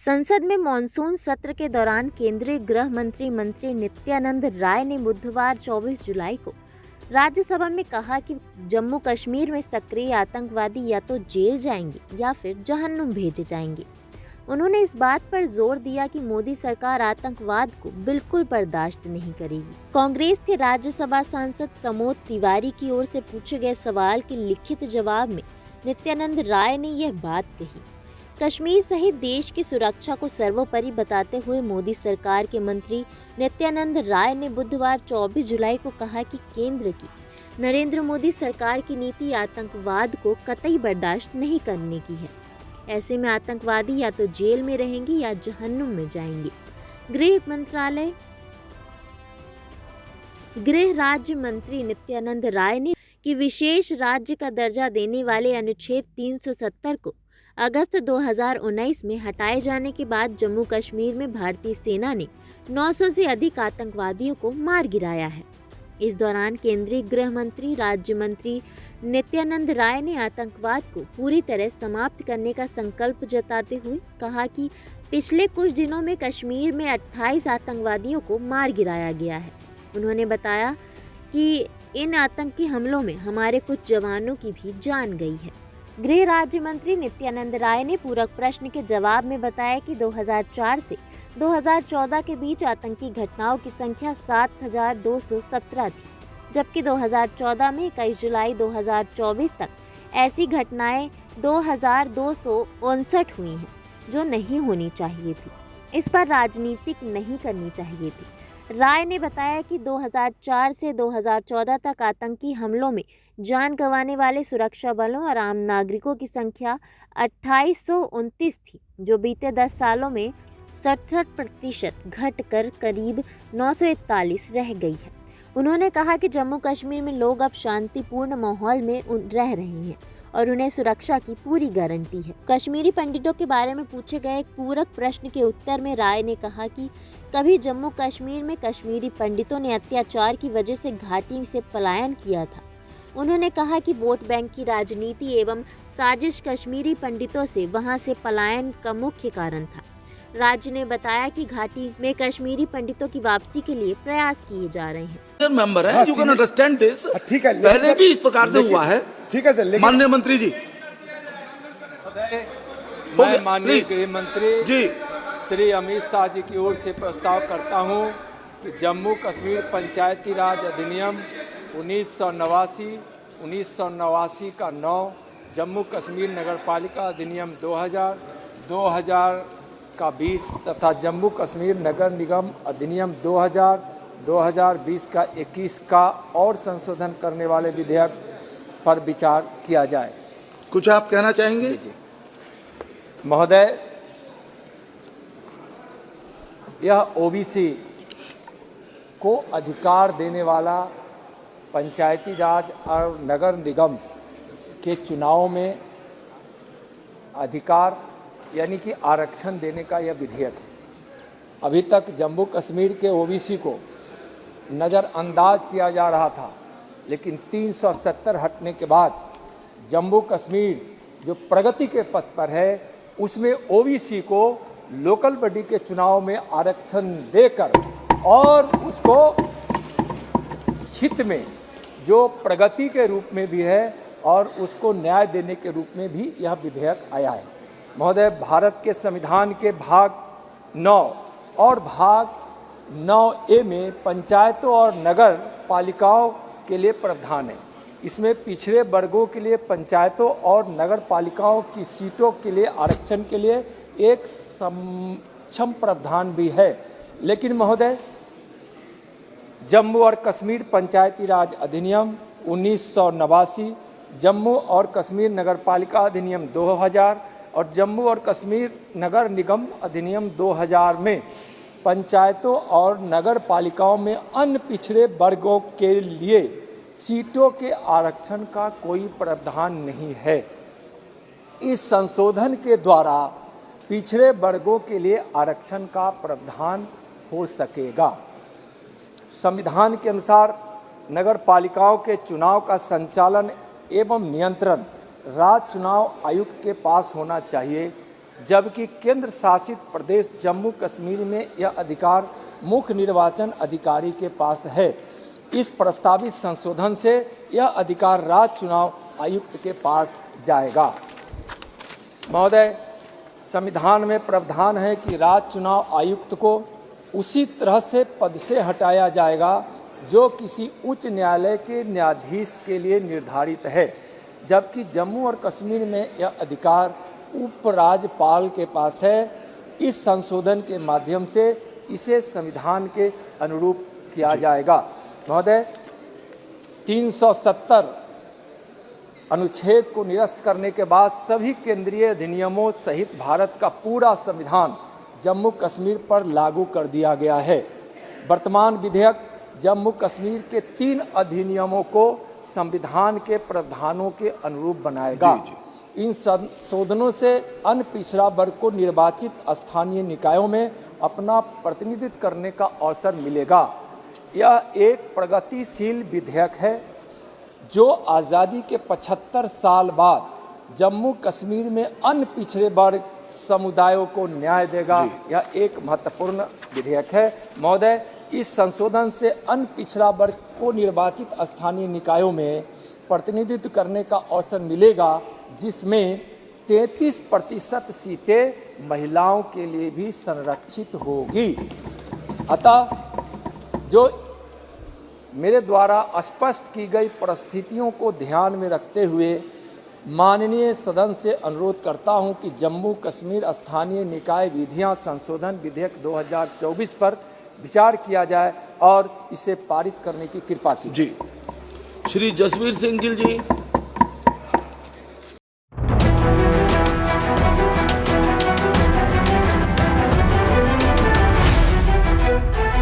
संसद में मॉनसून सत्र के दौरान केंद्रीय गृह मंत्री नित्यानंद राय ने बुधवार 24 जुलाई को राज्यसभा में कहा कि जम्मू कश्मीर में सक्रिय आतंकवादी या तो जेल जाएंगे या फिर जहन्नुम भेजे जाएंगे। उन्होंने इस बात पर जोर दिया कि मोदी सरकार आतंकवाद को बिल्कुल बर्दाश्त नहीं करेगी। कांग्रेस के राज्यसभा सांसद प्रमोद तिवारी की ओर से पूछे गए सवाल के लिखित जवाब में नित्यानंद राय ने यह बात कही। कश्मीर सहित देश की सुरक्षा को सर्वोपरि बताते हुए मोदी सरकार के मंत्री नित्यानंद राय ने बुधवार 24 जुलाई को कहा कि केंद्र की नरेंद्र मोदी सरकार की नीति आतंकवाद को कतई बर्दाश्त नहीं करने की है। ऐसे में आतंकवादी या तो जेल में रहेंगे या जहन्नुम में जाएंगे। गृह राज्य मंत्री नित्यानंद राय ने कि विशेष राज्य का दर्जा देने वाले अनुच्छेद 370 को अगस्त 2019 में हटाए जाने के बाद जम्मू कश्मीर में भारतीय सेना ने 900 से अधिक आतंकवादियों को मार गिराया है। इस दौरान केंद्रीय गृह मंत्री राज्य मंत्री नित्यानंद राय ने आतंकवाद को पूरी तरह समाप्त करने का संकल्प जताते हुए कहा कि पिछले कुछ दिनों में कश्मीर में 28 आतंकवादियों को मार गिराया गया है। उन्होंने बताया कि इन आतंकी हमलों में हमारे कुछ जवानों की भी जान गई है। गृह राज्य मंत्री नित्यानंद राय ने पूरक प्रश्न के जवाब में बताया कि 2004 से 2014 के बीच आतंकी घटनाओं की संख्या 7,217 थी, जबकि 2014 में 21 जुलाई 2024 तक ऐसी घटनाएं 2,259 हुई हैं, जो नहीं होनी चाहिए थी। इस पर राजनीतिक नहीं करनी चाहिए थी। राय ने बताया कि 2004 से 2014 तक आतंकी हमलों में जान गंवाने वाले सुरक्षा बलों और आम नागरिकों की संख्या 2829 थी, जो बीते 10 सालों में 67% घटकर करीब 941 रह गई है। उन्होंने कहा कि जम्मू कश्मीर में लोग अब शांतिपूर्ण माहौल में रह रहे हैं और उन्हें सुरक्षा की पूरी गारंटी है। कश्मीरी पंडितों के बारे में पूछे गए एक पूरक प्रश्न के उत्तर में राय ने कहा कि कभी जम्मू कश्मीर में कश्मीरी पंडितों ने अत्याचार की वजह से घाटी से पलायन किया था। उन्होंने कहा कि वोट बैंक की राजनीति एवं साजिश कश्मीरी पंडितों से वहां से पलायन का मुख्य कारण था। राज्य ने बताया कि घाटी में कश्मीरी पंडितों की वापसी के लिए प्रयास किए जा रहे हैं। मेंबर है, you can understand this। ठीक है, पहले भी इस प्रकार से हुआ है। ठीक है सर, माननीय मंत्री जी, मैं माननीय गृह मंत्री जी श्री अमित शाह जी की ओर से प्रस्ताव करता हूं कि जम्मू कश्मीर पंचायती राज अधिनियम 1989 का 9, जम्मू कश्मीर नगरपालिका अधिनियम 2000 का 20 तथा जम्मू कश्मीर नगर निगम अधिनियम 2020 का 21 का और संशोधन करने वाले विधेयक पर विचार किया जाए। कुछ आप कहना चाहेंगे? जी महोदय, यह ओबीसी को अधिकार देने वाला पंचायती राज और नगर निगम के चुनाव में अधिकार यानी कि आरक्षण देने का यह विधेयक है। अभी तक जम्मू कश्मीर के ओबीसी को नज़रअंदाज किया जा रहा था, लेकिन 370 हटने के बाद जम्मू कश्मीर जो प्रगति के पथ पर है, उसमें ओबीसी को लोकल बॉडी के चुनाव में आरक्षण देकर और उसको हित में जो प्रगति के रूप में भी है और उसको न्याय देने के रूप में भी यह विधेयक आया है। महोदय, भारत के संविधान के भाग 9 और भाग 9A में पंचायतों और नगर पालिकाओं के लिए प्रावधान है। इसमें पिछड़े वर्गों के लिए पंचायतों और नगर पालिकाओं की सीटों के लिए आरक्षण के लिए एक सक्षम प्रावधान भी है। लेकिन महोदय, जम्मू और कश्मीर पंचायती राज अधिनियम 1989, जम्मू और कश्मीर नगरपालिका अधिनियम 2000 और जम्मू और कश्मीर नगर निगम अधिनियम 2000 में पंचायतों और नगर पालिकाओं में अन्य पिछड़े वर्गों के लिए सीटों के आरक्षण का कोई प्रावधान नहीं है। इस संशोधन के द्वारा पिछड़े वर्गों के लिए आरक्षण का प्रावधान हो सकेगा। संविधान के अनुसार नगर पालिकाओं के चुनाव का संचालन एवं नियंत्रण राज्य चुनाव आयुक्त के पास होना चाहिए जबकि केंद्र शासित प्रदेश जम्मू कश्मीर में यह अधिकार मुख्य निर्वाचन अधिकारी के पास है। इस प्रस्तावित संशोधन से यह अधिकार राज्य चुनाव आयुक्त के पास जाएगा। महोदय, संविधान में प्रावधान है कि राज्य चुनाव आयुक्त को उसी तरह से पद से हटाया जाएगा जो किसी उच्च न्यायालय के न्यायाधीश के लिए निर्धारित है, जबकि जम्मू और कश्मीर में यह अधिकार उपराज्यपाल के पास है। इस संशोधन के माध्यम से इसे संविधान के अनुरूप किया जाएगा। महोदय, 370 अनुच्छेद को निरस्त करने के बाद सभी केंद्रीय अधिनियमों सहित भारत का पूरा संविधान जम्मू कश्मीर पर लागू कर दिया गया है। वर्तमान विधेयक जम्मू कश्मीर के 3 अधिनियमों को संविधान के प्रावधानों के अनुरूप बनाएगा। इन संशोधनों से अन्य पिछड़ा वर्ग को निर्वाचित स्थानीय निकायों में अपना प्रतिनिधित्व करने का अवसर मिलेगा। यह एक प्रगतिशील विधेयक है जो आज़ादी के 75 साल बाद जम्मू कश्मीर में अन्य पिछड़े वर्ग समुदायों को न्याय देगा। यह एक महत्वपूर्ण विधेयक है। महोदय, इस संशोधन से अन्य पिछड़ा वर्ग को निर्वाचित स्थानीय निकायों में प्रतिनिधित्व करने का अवसर मिलेगा, जिसमें 33% सीटें महिलाओं के लिए भी संरक्षित होगी। अतः जो मेरे द्वारा स्पष्ट की गई परिस्थितियों को ध्यान में रखते हुए माननीय सदन से अनुरोध करता हूं कि जम्मू कश्मीर स्थानीय निकाय विधियां संशोधन विधेयक 2024 पर विचार किया जाए और इसे पारित करने की कृपा की। जी, श्री जसवीर सिंह गिल जी।